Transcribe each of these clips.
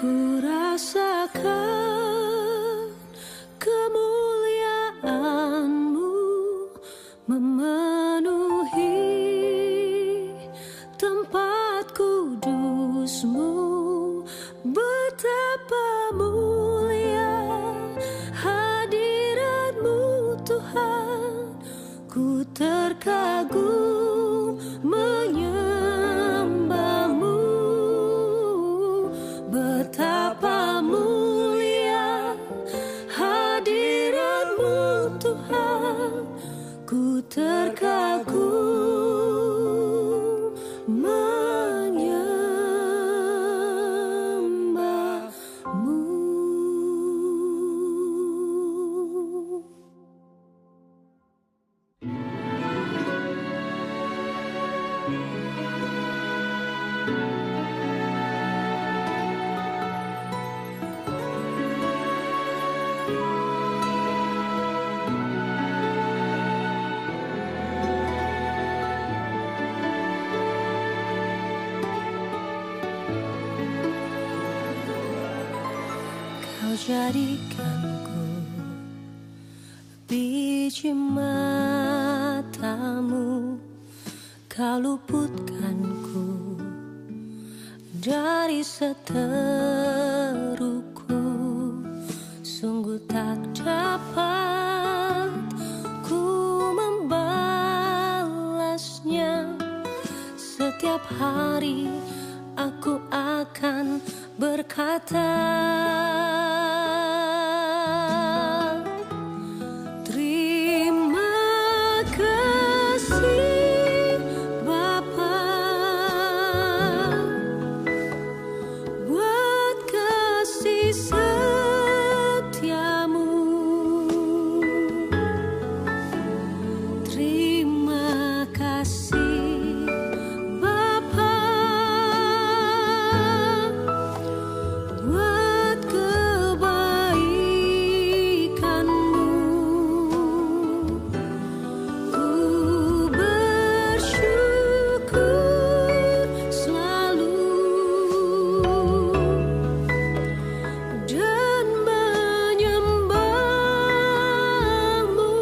Ku rasakan kemuliaan-Mu memenuhi tempat kudus-Mu. Betapa mulia hadirat-Mu Tuhan, ku terkagum menyembah-Mu. Betapa mulia hadirat-Mu Tuhan, ku terkagum menyembah-Mu. Kau jadikanku biji mata-Mu, Kau luputkanku dari seteruku. Sungguh tak dapat ku membalasnya. Setiap hari aku akan berkata, terima kasih Bapa, buat kasih setia-Mu. Terima kasih Bapa, buat kebaikan-Mu. Ku bersyukur selalu dan menyembah-Mu.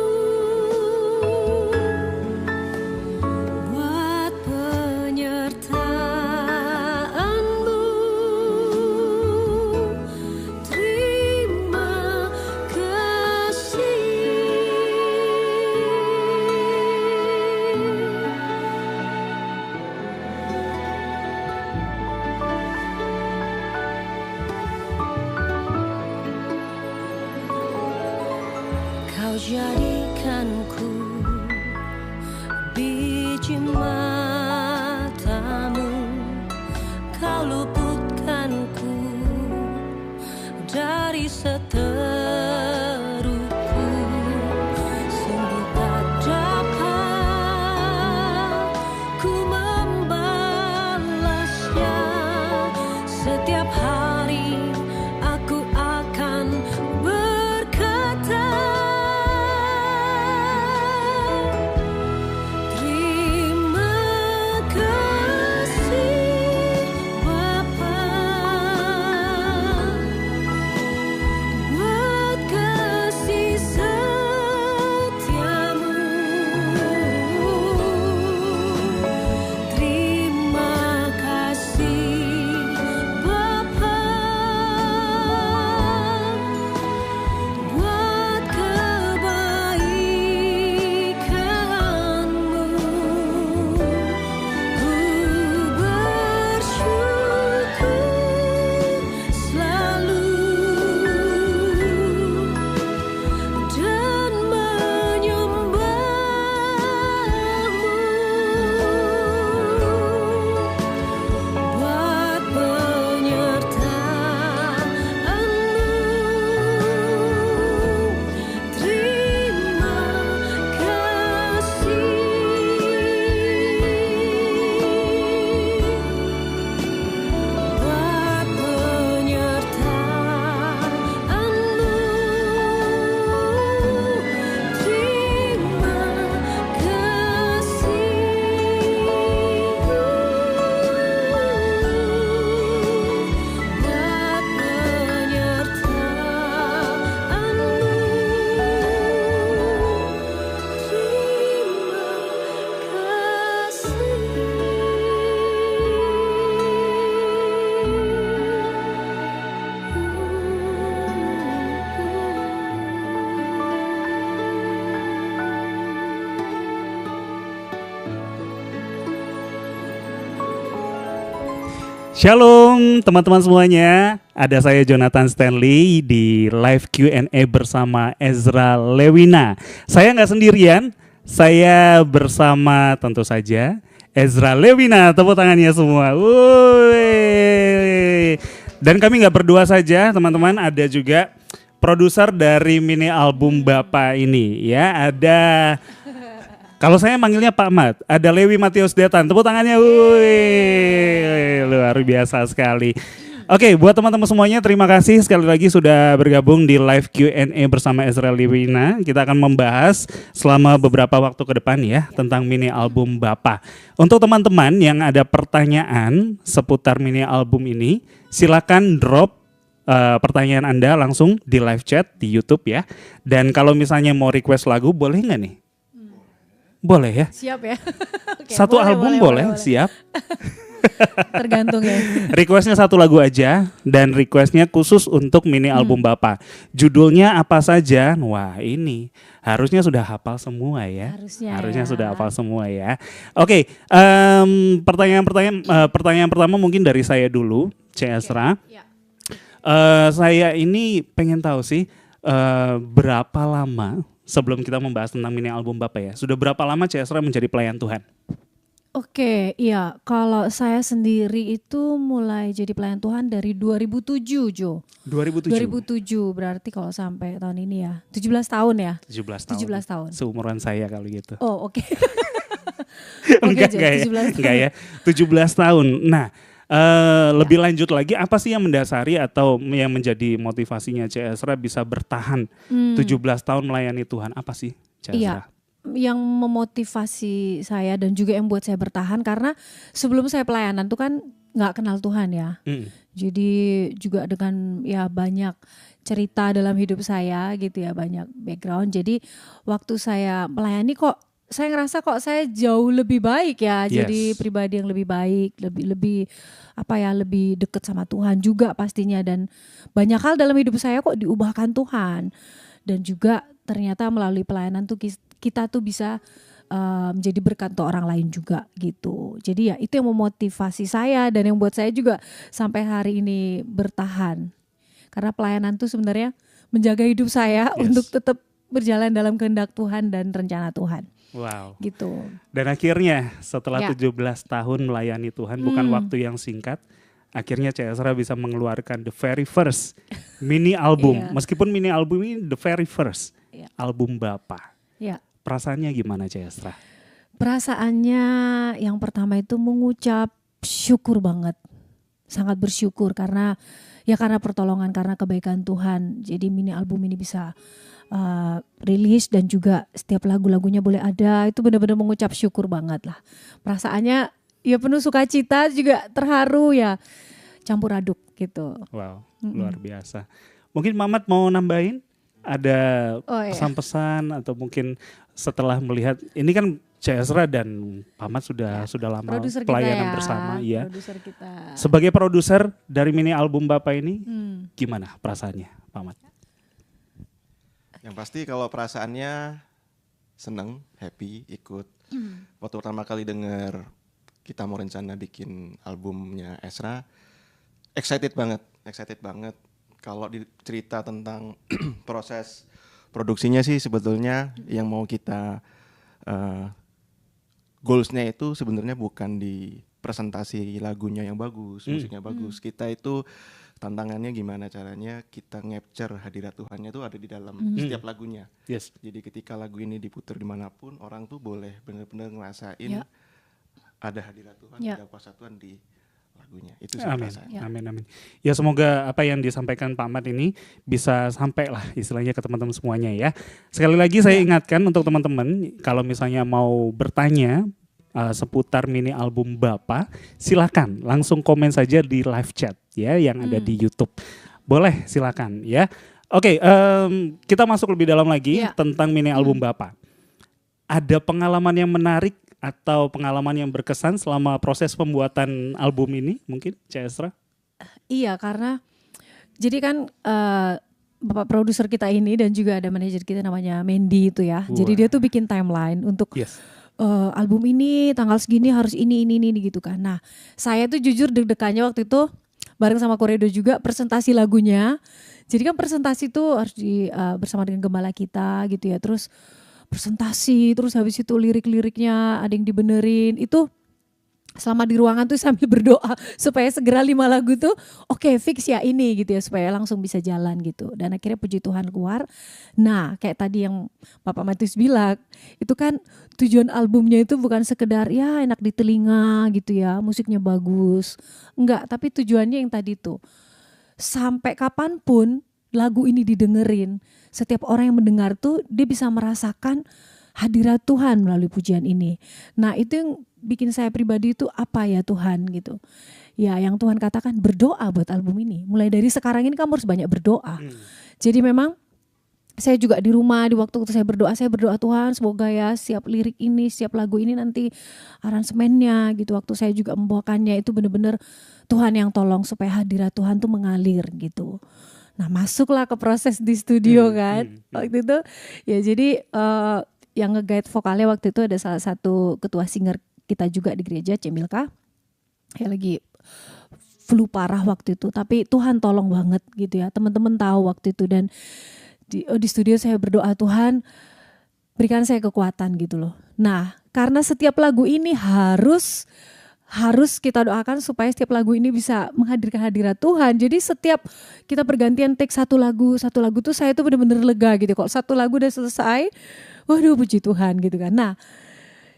Buat penyertaan-Mu, terima kasih. Kau jadikanku biji mata-Mu, Kau luputkanku dari seteruku. Sungguh tak dapat ku membalasnya. Setiap hari aku akan berkata, terima kasih Bapa, buat kasih setia-Mu. Terima kasih Bapa, Shalom teman-teman semuanya, ada saya Jonathan Stanley di live Q&A bersama Ezra Lewina. Saya nggak sendirian, saya bersama tentu saja Ezra Lewina, tepuk tangannya semua. Wuih. Dan kami nggak berdua saja teman-teman, ada juga produser dari mini album Bapak ini ya, ada... Kalau saya manggilnya Pak Mat, ada Lewi Matius Detan, tepuk tangannya, wuih, luar biasa sekali. Oke, buat teman-teman semuanya terima kasih sekali lagi sudah bergabung di live Q&A bersama Ezra Lewina. Kita akan membahas selama beberapa waktu ke depan ya tentang mini album Bapak. Untuk teman-teman yang ada pertanyaan seputar mini album ini, silakan drop pertanyaan Anda langsung di live chat di YouTube ya. Dan kalau misalnya mau request lagu, boleh nggak nih? Boleh ya? Siap ya? Oke, satu album boleh, siap. Tergantung ya. Requestnya satu lagu aja dan requestnya khusus untuk mini album Bapak. Judulnya apa saja? Wah ini harusnya sudah hafal semua ya. Harusnya ya. sudah hafal semua ya. Oke, pertanyaan pertama mungkin dari saya dulu, C. Ezra. Ya. Saya ini pengen tahu sih berapa lama sebelum kita membahas tentang mini album Bapak ya. Sudah berapa lama C. Ezra menjadi pelayan Tuhan? Oke, iya. Kalau saya sendiri itu mulai jadi pelayan Tuhan dari 2007, Jo. 2007? 2007, berarti kalau sampai tahun ini ya. 17 tahun ya? 17 tahun. 17 tahun. Seumuran saya kalau gitu. Oh, oke. Enggak ya. 17 tahun. Nah, lebih lanjut lagi, apa sih yang mendasari atau yang menjadi motivasinya C. Ezra bisa bertahan 17 tahun melayani Tuhan? Apa sih C. Ezra? Iya, yang memotivasi saya dan juga yang buat saya bertahan karena sebelum saya pelayanan tuh kan nggak kenal Tuhan ya. Jadi juga dengan ya banyak cerita dalam hidup saya gitu ya, banyak background. Jadi waktu saya melayani kok saya ngerasa kok saya jauh lebih baik ya, jadi pribadi yang lebih baik, lebih lebih dekat sama Tuhan juga pastinya, dan banyak hal dalam hidup saya kok diubahkan Tuhan, dan juga ternyata melalui pelayanan tuh kita tuh bisa menjadi berkat untuk orang lain juga gitu. Jadi ya itu yang memotivasi saya dan yang buat saya juga sampai hari ini bertahan, karena pelayanan tuh sebenarnya menjaga hidup saya untuk tetap berjalan dalam kehendak Tuhan dan rencana Tuhan. Wow. Gitu. Dan akhirnya setelah 17 tahun melayani Tuhan, bukan waktu yang singkat, akhirnya C. Ezra bisa mengeluarkan the very first mini album. Meskipun mini album ini the very first album Bapak. Perasaannya gimana C. Ezra? Perasaannya yang pertama itu mengucap syukur banget. Sangat bersyukur karena pertolongan, karena kebaikan Tuhan. Jadi mini album ini bisa rilis dan juga setiap lagu-lagunya boleh ada, itu benar-benar mengucap syukur banget lah. Perasaannya ya penuh sukacita, juga terharu ya, campur aduk gitu. Wow, luar biasa. Mungkin Mamat mau nambahin ada pesan-pesan atau mungkin setelah melihat ini kan C. Ezra dan Pamat sudah lama produser pelayanan kita bersama ya. Produser kita. Sebagai produser dari mini album Bapak ini, gimana perasaannya, Pamat? Yang pasti kalau perasaannya seneng, happy, ikut. Waktu pertama kali dengar kita mau rencana bikin albumnya Ezra, excited banget. Kalau cerita tentang proses produksinya sih sebetulnya yang mau kita goalsnya itu sebenarnya bukan di presentasi lagunya yang bagus, musiknya bagus. Kita itu tantangannya gimana caranya kita capture hadirat Tuhannya itu ada di dalam setiap lagunya. Jadi ketika lagu ini diputar dimanapun, orang tuh boleh benar-benar ngerasain ada hadirat Tuhan, ada kuasa Tuhan di lagunya. Itu sih perasaannya. Amin. Ya semoga apa yang disampaikan Pak Mat ini bisa sampai lah istilahnya ke teman-teman semuanya ya. Sekali lagi saya ingatkan untuk teman-teman, kalau misalnya mau bertanya seputar mini album Bapak, silakan langsung komen saja di live chat ya yang ada di YouTube. Boleh, silakan ya. Oke, kita masuk lebih dalam lagi tentang mini album Bapak. Ada pengalaman yang menarik atau pengalaman yang berkesan selama proses pembuatan album ini mungkin, C. Ezra? Iya, karena jadi kan Bapak produser kita ini dan juga ada manajer kita namanya Mendy itu ya. Jadi dia tuh bikin timeline untuk album ini tanggal segini harus ini gitu kan. Nah, saya tuh jujur deg-degannya waktu itu bareng sama Koredo juga presentasi lagunya. Jadi kan presentasi tuh harus bersama dengan gembala kita gitu ya. Terus presentasi, terus habis itu lirik-liriknya ada yang dibenerin. Itu selama di ruangan tuh sambil berdoa supaya segera 5 lagu tuh oke, fix ya ini gitu ya, supaya langsung bisa jalan gitu. Dan akhirnya puji Tuhan keluar. Nah, kayak tadi yang Bapak Matius bilang, itu kan tujuan albumnya itu bukan sekedar ya enak di telinga gitu ya, musiknya bagus. Enggak, tapi tujuannya yang tadi tuh sampai kapanpun lagu ini didengerin, setiap orang yang mendengar tuh dia bisa merasakan hadirat Tuhan melalui pujian ini. Nah, itu yang bikin saya pribadi itu apa ya Tuhan gitu. Ya, yang Tuhan katakan berdoa buat album ini. Mulai dari sekarang ini kamu harus banyak berdoa. Jadi memang saya juga di rumah di waktu saya berdoa Tuhan semoga ya setiap lirik ini, setiap lagu ini nanti aransemennya gitu. Waktu saya juga membawakannya itu benar-benar Tuhan yang tolong supaya hadirat Tuhan tuh mengalir gitu. Nah, masuklah ke proses di studio kan. Waktu itu ya jadi yang nge-guide vokalnya waktu itu ada salah satu ketua singer kita juga di gereja, Cemilka. Ya lagi flu parah waktu itu, tapi Tuhan tolong banget gitu ya. Teman-teman tahu waktu itu dan di studio saya berdoa, Tuhan berikan saya kekuatan gitu loh. Nah, karena setiap lagu ini harus kita doakan supaya setiap lagu ini bisa menghadirkan hadirat Tuhan. Jadi setiap kita bergantian take satu lagu tuh saya tuh benar-benar lega gitu. Kalau satu lagu udah selesai, waduh puji Tuhan gitu kan. Nah,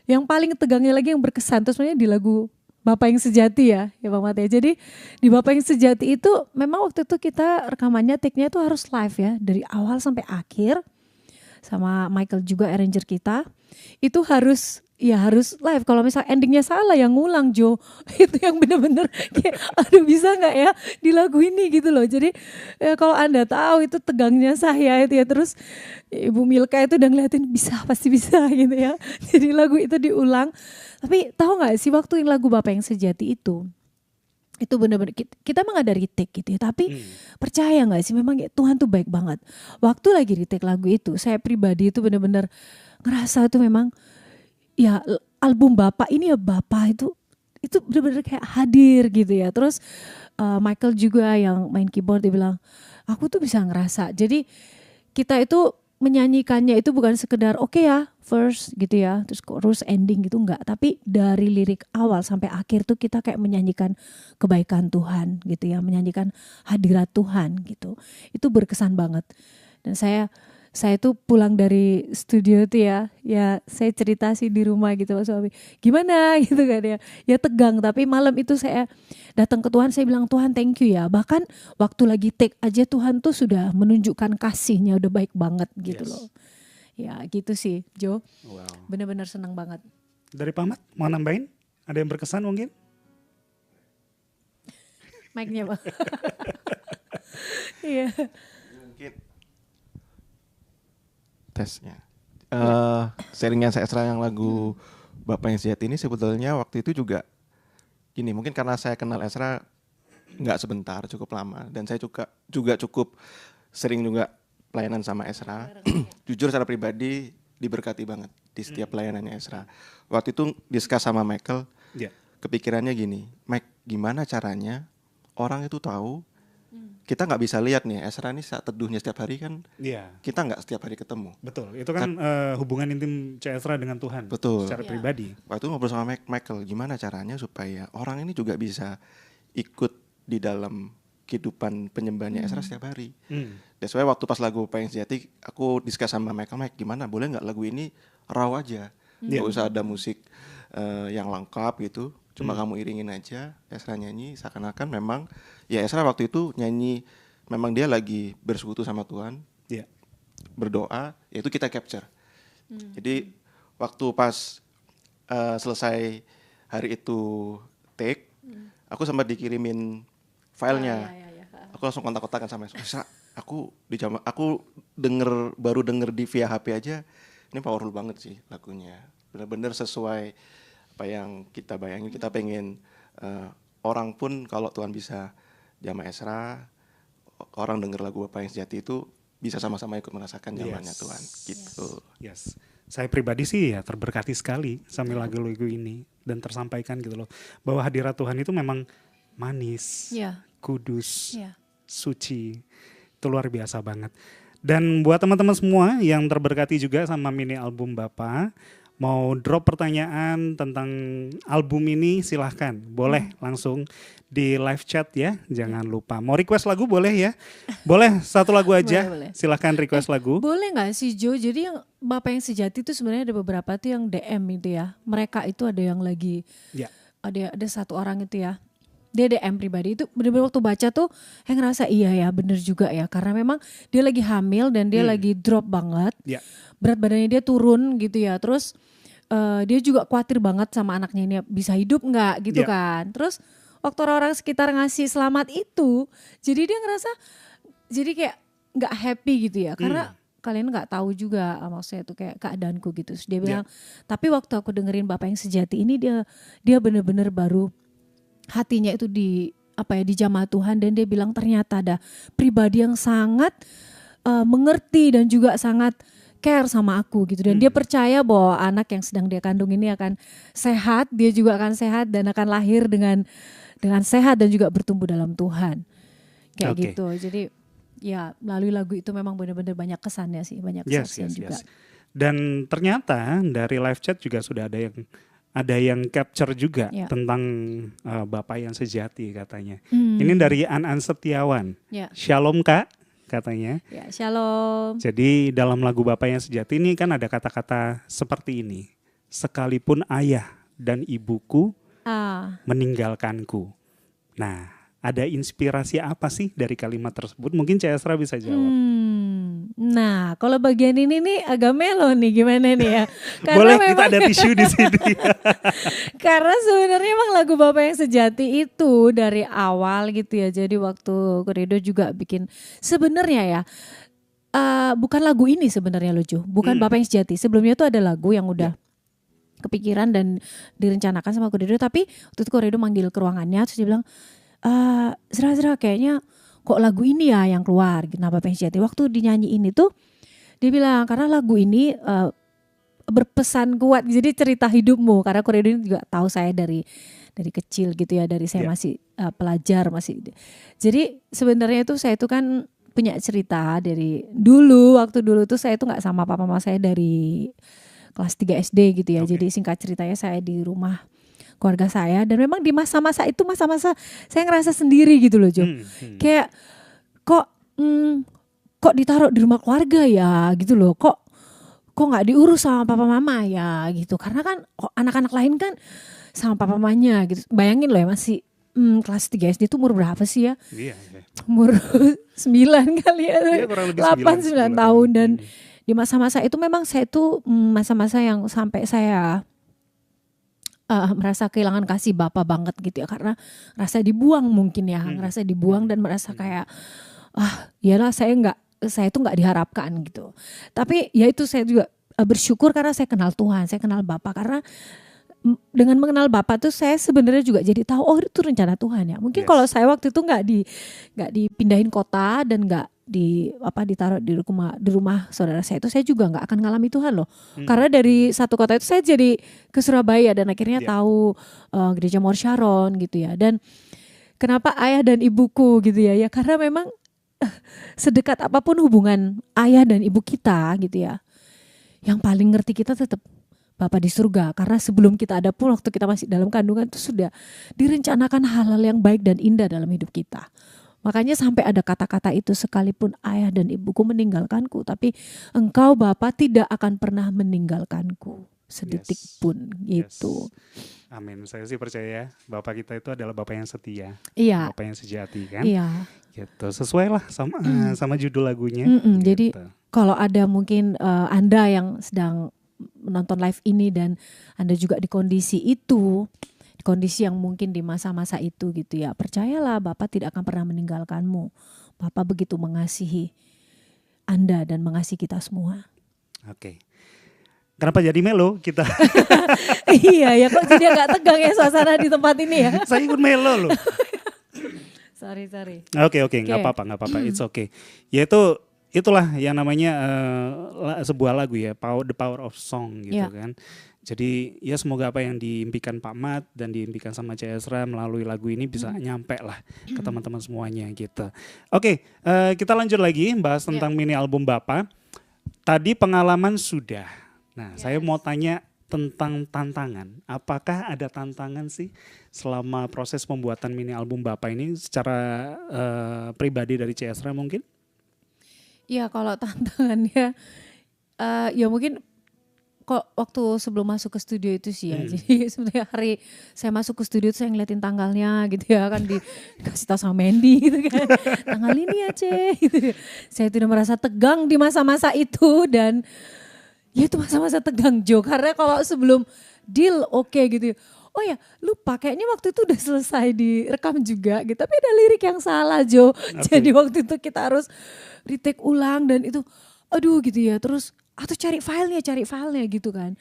yang paling tegangnya lagi yang berkesan tuh sebenarnya di lagu Bapak yang Sejati ya Pak Mat ya. Jadi di Bapak yang Sejati itu memang waktu itu kita rekamannya take-nya itu harus live ya. Dari awal sampai akhir sama Michael juga arranger kita. Itu harus live. Kalau misal endingnya salah yang ngulang Jo. Itu yang benar-benar kayak aduh bisa gak ya di lagu ini gitu loh. Jadi ya kalau Anda tahu itu tegangnya saya itu ya. Terus Ibu Milka itu udah ngeliatin pasti bisa gitu ya. Jadi lagu itu diulang. Tapi tahu gak sih waktu yang lagu Bapak yang Sejati itu benar-benar kita emang ada retake gitu ya. Tapi percaya gak sih memang ya, Tuhan tuh baik banget. Waktu lagi retake lagu itu saya pribadi itu benar-benar ngerasa itu memang ya album Bapak ini ya Bapak itu benar-benar kayak hadir gitu ya. Terus Michael juga yang main keyboard dia bilang aku tuh bisa ngerasa. Jadi kita itu menyanyikannya itu bukan sekedar oke ya first gitu ya terus chorus ending gitu enggak, tapi dari lirik awal sampai akhir tuh kita kayak menyanyikan kebaikan Tuhan gitu ya, menyanyikan hadirat Tuhan gitu. Itu berkesan banget. Dan saya tuh pulang dari studio tuh ya saya cerita sih di rumah gitu sama suami. Gimana gitu kan ya tegang, tapi malam itu saya datang ke Tuhan, saya bilang Tuhan thank you ya. Bahkan waktu lagi take aja Tuhan tuh sudah menunjukkan kasihnya udah baik banget gitu loh. Ya gitu sih Jo. Wow. Benar-benar senang banget. Dari Pak Mat mau nambahin? Ada yang berkesan mungkin? Mic-nya Bang. Iya. Mungkin tesnya. Sharingnya saya Esra yang lagu Bapak yang Sejati ini sebetulnya waktu itu juga gini, mungkin karena saya kenal Esra nggak sebentar, cukup lama, dan saya juga cukup sering juga pelayanan sama Esra. Jujur secara pribadi diberkati banget di setiap pelayanannya Esra. Waktu itu discuss sama Michael, kepikirannya gini, Mike gimana caranya orang itu tahu kita nggak bisa lihat nih Esra nih saat teduhnya setiap hari kan, kita nggak setiap hari ketemu. Betul, itu kan hubungan intim Cak Esra dengan Tuhan. Betul. Secara pribadi. Waktu itu ngobrol sama Michael, gimana caranya supaya orang ini juga bisa ikut di dalam kehidupan penyembahnya Esra setiap hari. That's why waktu pas lagu Bapak yang Sejati aku discuss sama Michael, gimana boleh nggak lagu ini raw aja, nggak usah ada musik yang lengkap gitu. Cuma kamu iringin aja, Esra nyanyi seakan-akan memang ya Esra waktu itu nyanyi memang dia lagi bersekutu sama Tuhan, berdoa, yaitu kita capture. Jadi waktu pas selesai hari itu take, aku sempat dikirimin filenya. Aku langsung kontak-kontakan sama Esra. Aku baru denger di via HP aja, ini powerful banget sih lagunya. Benar-benar sesuai apa yang kita bayangin. Kita pengen orang pun kalau Tuhan bisa jamah Esra, orang denger lagu Bapak yang Sejati itu bisa sama-sama ikut merasakan zamannya Tuhan gitu. Yes. Saya pribadi sih ya terberkati sekali sama lagu-lagu ini dan tersampaikan gitu loh bahwa hadirat Tuhan itu memang manis, Ya, kudus, ya. suci. Itu luar biasa banget. Dan buat teman-teman semua yang terberkati juga sama mini album Bapak, mau drop pertanyaan tentang album ini silahkan. Boleh langsung di live chat ya, jangan lupa. Mau request lagu boleh ya? Boleh satu lagu aja, Boleh. silahkan request lagu. Boleh nggak sih Jo? Jadi yang Bapak yang sejati itu sebenarnya ada beberapa tuh yang DM itu ya. Mereka itu ada yang lagi, Ya. ada satu orang itu ya. Dia DM pribadi itu bener-bener waktu baca tuh yang ngerasa iya ya bener juga ya. Karena memang dia lagi hamil dan dia lagi drop banget. Ya. Berat badannya dia turun gitu ya. Terus dia juga khawatir banget sama anaknya ini bisa hidup nggak gitu Ya. kan. Terus waktu orang-orang sekitar ngasih selamat itu, jadi dia ngerasa jadi kayak nggak happy gitu ya. Karena kalian nggak tahu juga maksudnya itu kayak keadaanku gitu. Terus dia bilang, tapi waktu aku dengerin Bapak yang sejati ini dia bener-bener baru hatinya itu dijamah Tuhan dan dia bilang ternyata ada pribadi yang sangat mengerti dan juga sangat care sama aku gitu dan dia percaya bahwa anak yang sedang dia kandung ini akan sehat, dia juga akan sehat dan akan lahir dengan sehat dan juga bertumbuh dalam Tuhan. Kayak Oke. gitu. Jadi ya melalui lagu itu memang benar-benar banyak kesannya sih, banyak kesaksian juga. Dan ternyata dari live chat juga sudah ada yang capture juga Ya. tentang Bapak yang sejati katanya. Ini dari An Setiawan. Ya. Shalom Kak katanya. Ya, shalom. Jadi dalam lagu Bapak yang sejati ini kan ada kata-kata seperti ini. Sekalipun ayah dan ibuku meninggalkanku. Nah, ada inspirasi apa sih dari kalimat tersebut? Mungkin Cak Esra bisa jawab. Nah, kalau bagian ini nih agak melo nih gimana nih ya? Boleh kita ada tisu di sini. Karena sebenarnya emang lagu Bapak yang sejati itu dari awal gitu ya. Jadi waktu Koredo juga bikin sebenarnya ya bukan lagu ini sebenarnya lucu, bukan Bapak yang sejati. Sebelumnya tuh ada lagu yang udah kepikiran dan direncanakan sama Koredo, tapi waktu itu Koredo manggil ke ruangannya terus dia bilang, Zra kayaknya kok lagu ini ya yang keluar gitu. Nah Bapak yang sejati waktu dinyanyiin itu dia bilang karena lagu ini berpesan kuat, jadi cerita hidupmu. Karena Koredo ini juga tahu saya dari kecil gitu ya, dari saya masih pelajar masih. Jadi sebenarnya itu saya itu kan punya cerita dari dulu, waktu dulu tuh saya itu nggak sama papa mama saya dari kelas 3 SD gitu ya. Jadi singkat ceritanya saya di rumah keluarga saya dan memang di masa-masa itu masa-masa saya ngerasa sendiri gitu loh Jo. Kayak kok ditaruh di rumah keluarga ya gitu loh. Kok nggak diurus sama papa mama ya gitu. Karena kan anak-anak lain kan sama papa mamanya gitu. Bayangin loh ya masih kelas 3 SD itu umur berapa sih ya? Iya. Umur 9 kali ya. Iya, kurang lebih 8-9 tahun dan di masa-masa itu memang saya itu masa-masa yang sampai saya merasa kehilangan kasih Bapak banget gitu ya, karena rasa dibuang mungkin ya, ngerasa dibuang dan merasa kayak iyalah saya itu nggak diharapkan gitu. Tapi ya itu saya juga bersyukur karena saya kenal Tuhan, saya kenal Bapak, karena dengan mengenal Bapak tuh saya sebenarnya juga jadi tahu itu rencana Tuhan ya. Mungkin kalau saya waktu itu nggak dipindahin kota dan nggak ditaruh di rumah saudara saya itu, saya juga nggak akan ngalami Tuhan loh. Karena dari satu kota itu saya jadi ke Surabaya dan akhirnya tahu gereja Mor Sharon gitu ya. Dan kenapa ayah dan ibuku gitu ya? Ya karena memang sedekat apapun hubungan ayah dan ibu kita gitu ya, yang paling ngerti kita tetap Bapa di surga. Karena sebelum kita ada pun waktu kita masih dalam kandungan itu sudah direncanakan hal-hal yang baik dan indah dalam hidup kita. Makanya sampai ada kata-kata itu, sekalipun ayah dan ibuku meninggalkanku, tapi engkau Bapa tidak akan pernah meninggalkanku sedetik pun gitu. Amin. Saya sih percaya Bapak kita itu adalah Bapak yang setia. Iya. Bapak yang sejati kan. Iya. Gitu. Sesuai lah sama judul lagunya. Jadi Gitu. kalau ada mungkin Anda yang sedang menonton live ini dan Anda juga di kondisi itu, di kondisi yang mungkin di masa-masa itu gitu ya, percayalah Bapak tidak akan pernah meninggalkanmu. Bapak begitu mengasihi Anda dan mengasihi kita semua. Oke. Kenapa jadi melo kita? Iya ya, kok jadi agak tegang ya suasana di tempat ini ya. Saya ikut melo loh. Sorry. Oke, nggak apa-apa, it's okay. Yaitu itulah yang namanya sebuah lagu ya, the power of song gitu Ya. kan. Jadi ya semoga apa yang diimpikan Pak Mat dan diimpikan sama C. Ezra melalui lagu ini bisa nyampe lah ke teman-teman semuanya gitu. Oke, kita lanjut lagi bahas tentang mini album Bapak. Tadi pengalaman sudah. Nah, saya mau tanya tentang tantangan. Apakah ada tantangan sih selama proses pembuatan mini album Bapak ini secara pribadi dari C. Ezra mungkin? Ya kalau tantangannya ya mungkin kok waktu sebelum masuk ke studio itu sih ya. Jadi sebenarnya hari saya masuk ke studio itu saya ngeliatin tanggalnya gitu ya kan dikasih tahu sama Mandy gitu kan. Tanggal ini ya Ce gitu. Saya itu udah merasa tegang di masa-masa itu dan ya itu masa-masa tegang Jo. Karena kalau sebelum deal oke gitu. Oh ya lupa kayaknya waktu itu udah selesai direkam juga gitu. Tapi ada lirik yang salah Jo. Jadi waktu itu kita harus retake ulang dan itu aduh gitu ya. Terus atau cari filenya gitu kan.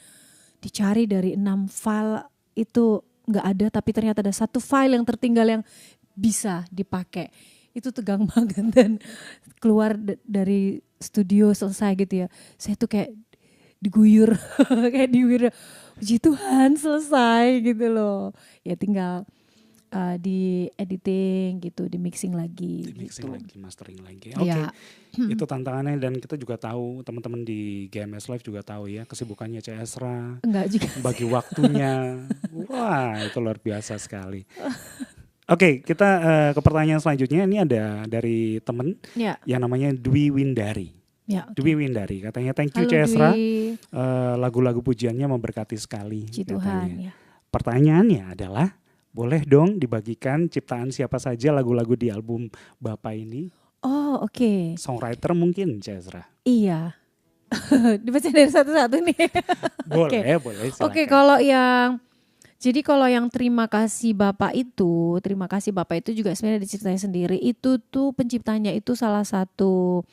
Dicari dari 6 file itu nggak ada tapi ternyata ada 1 file yang tertinggal yang bisa dipakai. Itu tegang banget dan keluar dari studio selesai gitu ya. Saya tuh kayak diguyur, puji Tuhan selesai gitu loh. Ya tinggal di editing gitu, di mixing lagi. Di mixing gitu. lagi, mastering lagi. Oke, Ya. itu tantangannya dan kita juga tahu teman-teman di GMS Live juga tahu ya kesibukannya C. Ezra, Enggak juga. bagi waktunya. Wah, itu luar biasa sekali. Oke, kita ke pertanyaan selanjutnya. Ini ada dari temen Ya. yang namanya Dwi Windari. Ya. Dwi Windari katanya thank you Halo C. Ezra. Dwi. Lagu-lagu pujiannya memberkati sekali. Puji katanya. Tuhan ya. Pertanyaannya adalah boleh dong dibagikan ciptaan siapa saja lagu-lagu di album Bapak ini? Oh oke. Songwriter mungkin C. Ezra. Iya. Dibaca dari satu-satu nih. Boleh, boleh silakan. Oke, kalau yang terima kasih Bapak itu juga sebenarnya diceritain sendiri. Itu tuh penciptanya itu salah satu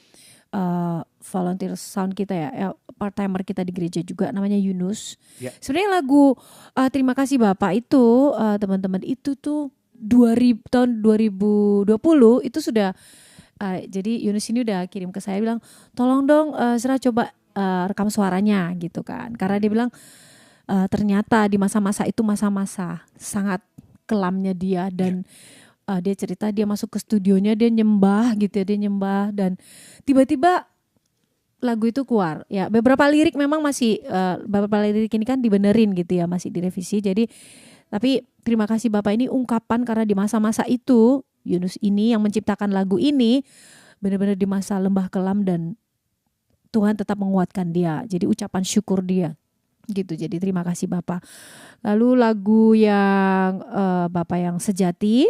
volunteer sound kita ya part timer kita di gereja juga namanya Yunus. Ya. Sebenarnya lagu terima kasih Bapak itu teman-teman itu tuh tahun 2020 itu sudah jadi Yunus ini udah kirim ke saya bilang tolong dong Ezra coba rekam suaranya gitu kan. Karena dia bilang ternyata di masa-masa itu masa-masa sangat kelamnya dia dan dia cerita dia masuk ke studionya dia nyembah gitu ya, dia nyembah dan tiba-tiba lagu itu keluar. Ya beberapa lirik memang masih beberapa lirik ini kan dibenerin gitu ya, masih direvisi. Jadi tapi terima kasih Bapak ini ungkapan karena di masa-masa itu Yunus ini yang menciptakan lagu ini benar-benar di masa lembah kelam dan Tuhan tetap menguatkan dia. Jadi ucapan syukur dia. Gitu. Jadi terima kasih Bapak. Lalu lagu yang Bapak yang sejati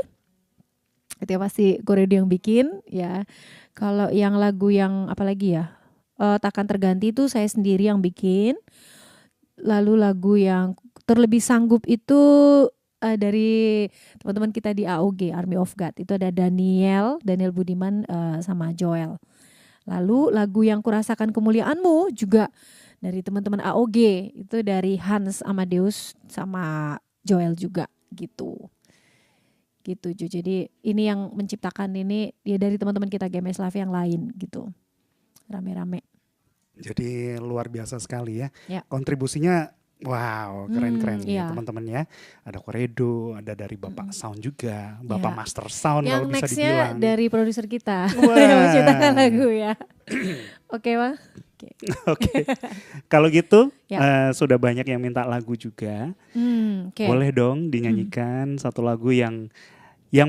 itu ya pasti Koredo yang bikin ya. Kalau yang lagu yang apa lagi ya? Takkan terganti itu saya sendiri yang bikin. Lalu lagu yang terlebih sanggup itu dari teman-teman kita di AOG Army of God. Itu ada Daniel Budiman sama Joel. Lalu lagu yang kurasakan kemuliaanmu juga dari teman-teman AOG. Itu dari Hans Amadeus sama Joel juga gitu. Gitu Jo. Jadi ini yang menciptakan ini ya dari teman-teman kita GMS Live yang lain gitu. Rame-rame. Jadi luar biasa sekali ya. Ya. Kontribusinya wow keren-keren ya iya. teman-teman ya. Ada Koredo, ada dari Bapak Sound juga. Bapak Ya. Master Sound Yang kalau bisa nextnya dibilang. dari produser kita Wah. yang menciptakan lagu ya. Oke Bang. Oke. Oke. Kalau gitu Ya. sudah banyak yang minta lagu juga. Oke. Boleh dong dinyanyikan satu lagu yang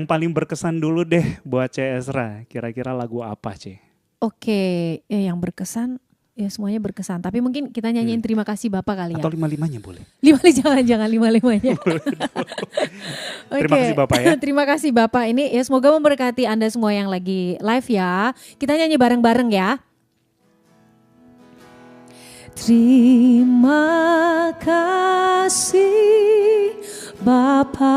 paling berkesan dulu deh buat C. Ezra. Kira-kira lagu apa C? Oke, ya yang berkesan ya semuanya berkesan. Tapi mungkin kita nyanyiin terima kasih Bapak kali ya. Atau 5-5-nya boleh? Jangan 5-5-nya. Terima kasih Bapak ya. Terima kasih Bapak. Ini ya semoga memberkati Anda semua yang lagi live ya. Kita nyanyi bareng-bareng ya. Terima kasih Bapak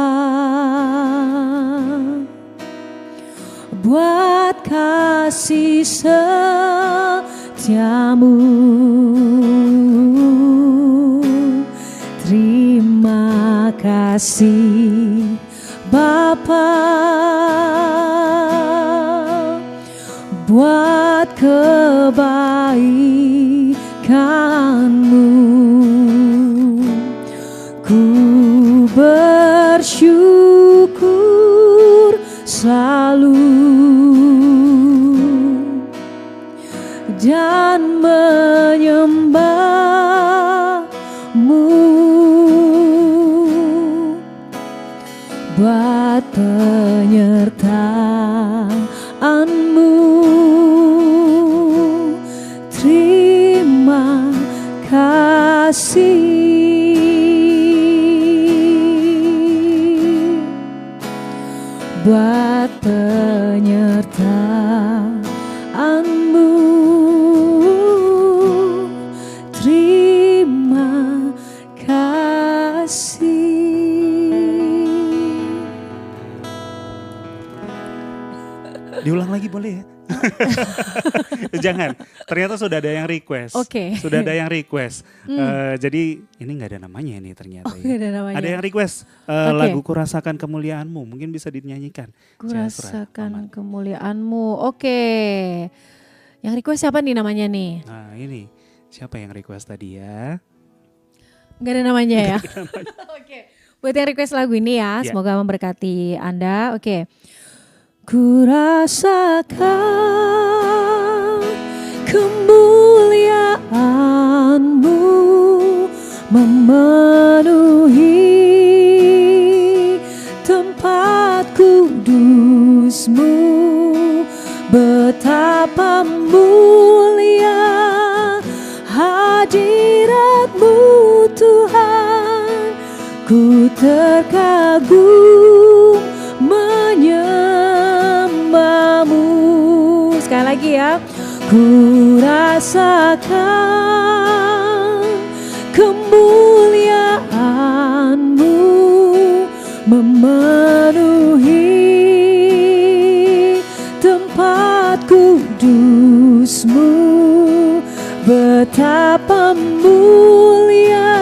buat kasih setiamu. Terima kasih Bapa buat buat kebaikan-Mu. Ku bersyukur selalu dan menyembah-Mu buat penyertaan-Mu. Terima kasih buat penyertaan-Mu. Terima kasih. Diulang lagi boleh ya? Jangan, ternyata sudah ada yang request. Oke. Sudah ada yang request. Jadi ini nggak ada namanya ini ternyata. Oh, nggak ada namanya. Ada yang request lagu Kurasakan Kemuliaan-Mu, mungkin bisa dinyanyikan. Kurasakan kemuliaan-Mu. Oke. Yang request siapa nih namanya nih? Nah ini siapa yang request tadi ya? Nggak ada namanya ya? Oke. Buat yang request lagu ini ya, Ya. semoga memberkati Anda. Oke. Kurasakan kemuliaan-Mu memenuhi tempat kudus-Mu. Betapa mulia hadirat-Mu Tuhan. Ku terkagum menyembah-Mu. Sekali lagi ya. Ku rasakan kemuliaan-Mu memenuhi tempat kudus-Mu. Betapa mulia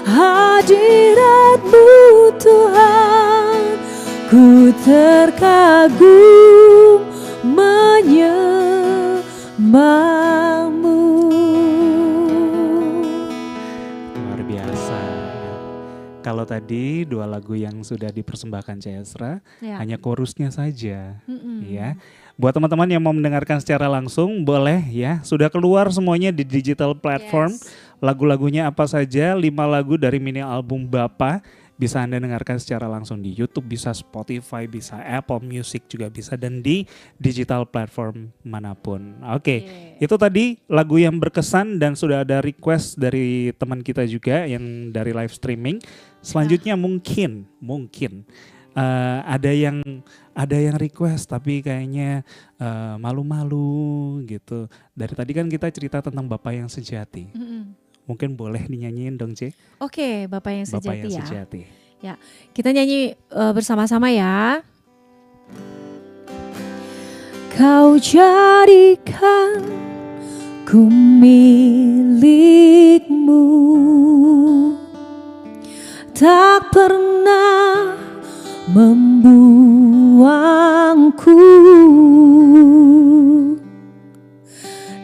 hadirat-Mu Tuhan. Ku terkagum menyembah-Mu. Luar biasa. Kalau tadi dua lagu yang sudah dipersembahkan Cesra, Ya. hanya chorusnya saja. Ya. Buat teman-teman yang mau mendengarkan secara langsung, boleh ya. Sudah keluar semuanya di digital platform. Yes. Lagu-lagunya apa saja, 5 lagu dari mini album Bapa. Bisa Anda dengarkan secara langsung di YouTube, bisa Spotify, bisa Apple Music juga bisa, dan di digital platform manapun. Oke, itu tadi lagu yang berkesan dan sudah ada request dari teman kita juga yang dari live streaming. Selanjutnya mungkin ada yang request tapi kayaknya malu-malu gitu. Dari tadi kan kita cerita tentang Bapa yang sejati. Mungkin boleh dinyanyiin dong, C. Oke, Bapak yang Bapa sejati yang ya. sejati. Ya, kita nyanyi bersama-sama ya. Kau jadikan ku milik-Mu, tak pernah membuangku.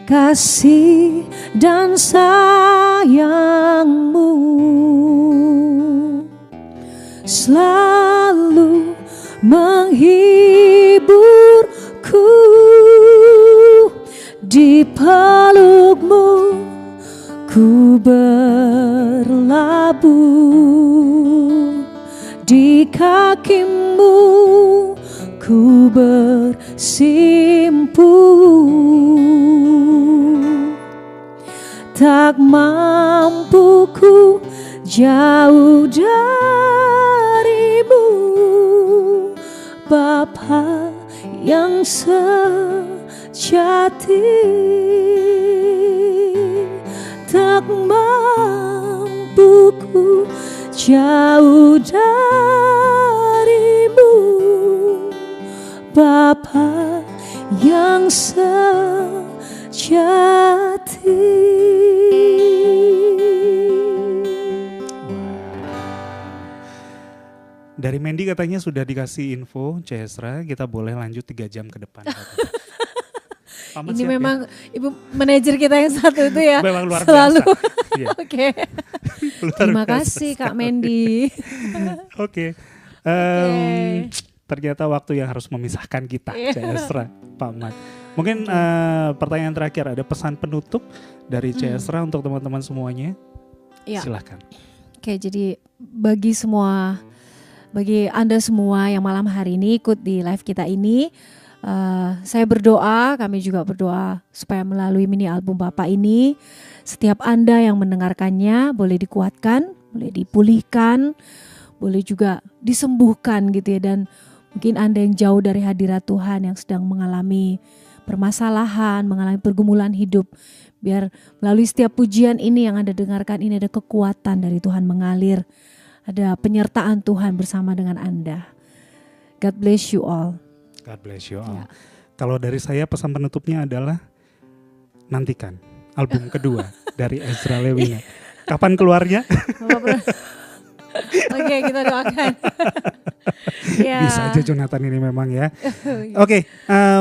Kasih dan sayang-Mu selalu menghiburku. Di peluk-Mu ku berlabuh, di kaki-Mu ku bersimpuh. Tak mampu ku jauh dari-Mu, Bapa yang sejati. Tak mampu ku jauh dari-Mu, Bapa yang sejati. Dari Mandy katanya sudah dikasih info, Cesra, kita boleh lanjut 3 jam ke depan. Pak Mat Ini siap ya? memang ibu manajer kita yang satu itu ya. Memang luar selalu. biasa. Iya. Oke. Luar Terima biasa. kasih Kak Mendy. Oke. Ternyata waktu yang harus memisahkan kita, Iya. Cak Esra, Pak Mat. Mungkin pertanyaan terakhir, ada pesan penutup dari Cak Esra untuk teman-teman semuanya? Iya. Silakan. Oke, jadi bagi Anda semua yang malam hari ini ikut di live kita ini, saya berdoa, kami juga berdoa supaya melalui mini album Bapak ini, setiap Anda yang mendengarkannya boleh dikuatkan, boleh dipulihkan, boleh juga disembuhkan gitu ya. Dan mungkin Anda yang jauh dari hadirat Tuhan, yang sedang mengalami permasalahan, mengalami pergumulan hidup, biar melalui setiap pujian ini yang Anda dengarkan ini ada kekuatan dari Tuhan mengalir. Ada penyertaan Tuhan bersama dengan Anda. God bless you all. God bless you all. Ya. Kalau dari saya pesan penutupnya adalah nantikan album kedua dari Ezra Lewina. Kapan keluarnya? Oke, kita doakan. Ya. Bisa aja Jonathan ini memang ya. Oke,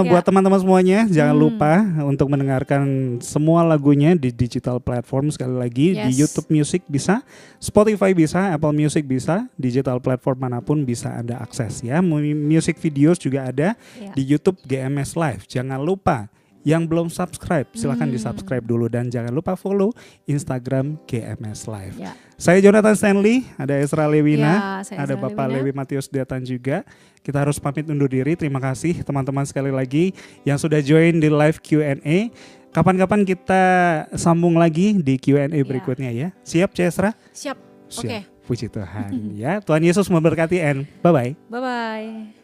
buat teman-teman semuanya jangan lupa untuk mendengarkan semua lagunya di digital platform, sekali lagi di Yes. YouTube Music bisa, Spotify bisa, Apple Music bisa, digital platform manapun bisa Anda akses ya. Music videos juga ada Ya. di YouTube GMS Live. Jangan lupa yang belum subscribe silahkan di-subscribe dulu, dan jangan lupa follow Instagram GMS Live. Ya. Saya Jonathan Stanley, ada Ezra Lewina, Ya, saya ada Ezra Bapak Lewina. Lewi Matius Datan juga. Kita harus pamit undur diri. Terima kasih teman-teman sekali lagi yang sudah join di live Q&A. Kapan-kapan kita sambung lagi di Q&A berikutnya ya. Siap Cak Esra? Siap. Siap. Oke. Puji Tuhan ya. Tuhan Yesus memberkati and bye-bye. Bye-bye.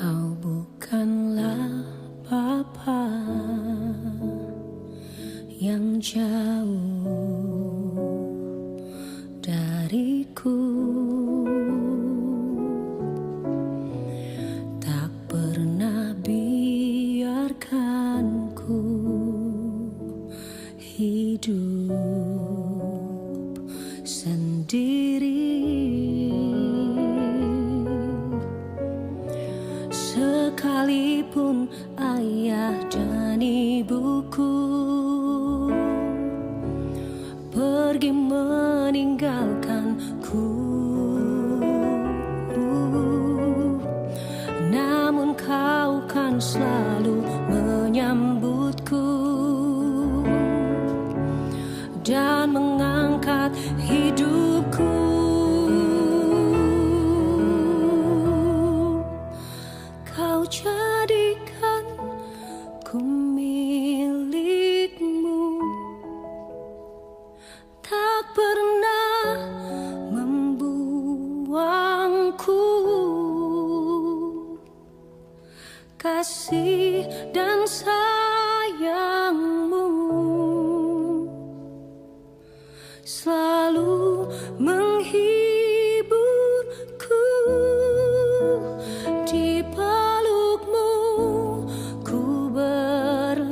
Kau bukanlah Bapa yang jauh dariku, tak pernah biarkanku hidup sendiri. Sekalipun ayah dan ibuku pergi meninggalkanku, namun kau kan selalu menyambutku dan mengangkat hidupku. Kau jadikan ku milikmu, tak pernah membuangku. Kasih dan sayangmu selalu menghiburku. Di pelukmu ku berlabuh,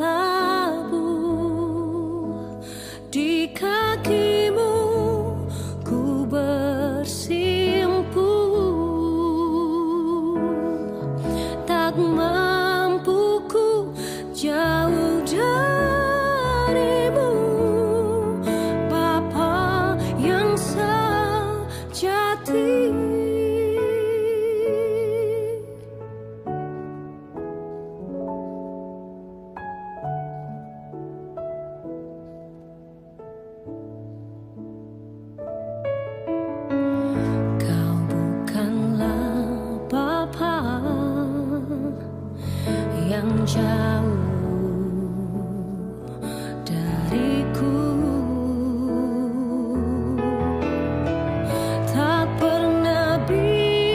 di kakimu ku bersimpuh. Tak mampu ku jauh darimu, Bapa yang sejati. Kau bukanlah Bapa yang jauh dariku, tak pernah biarkanku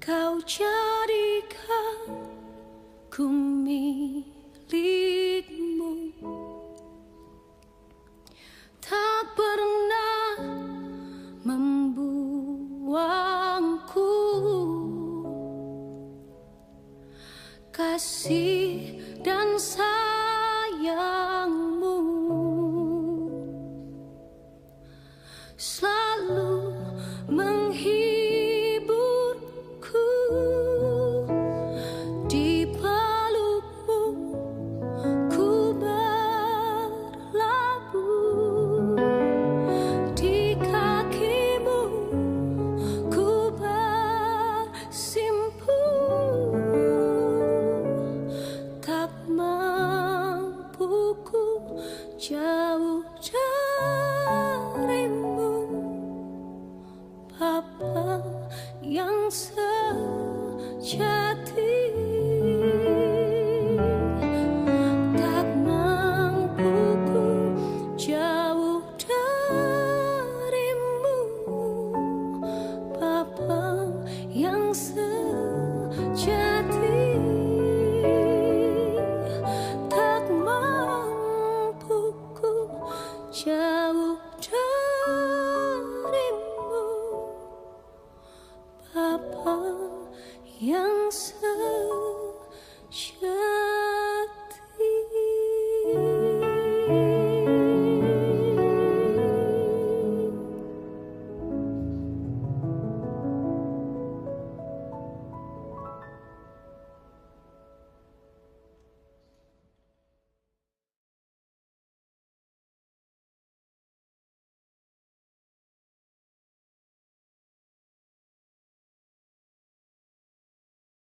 Kau jadikan ku milikmu, tak pernah membuangku. Kasih dan sayangmu selalu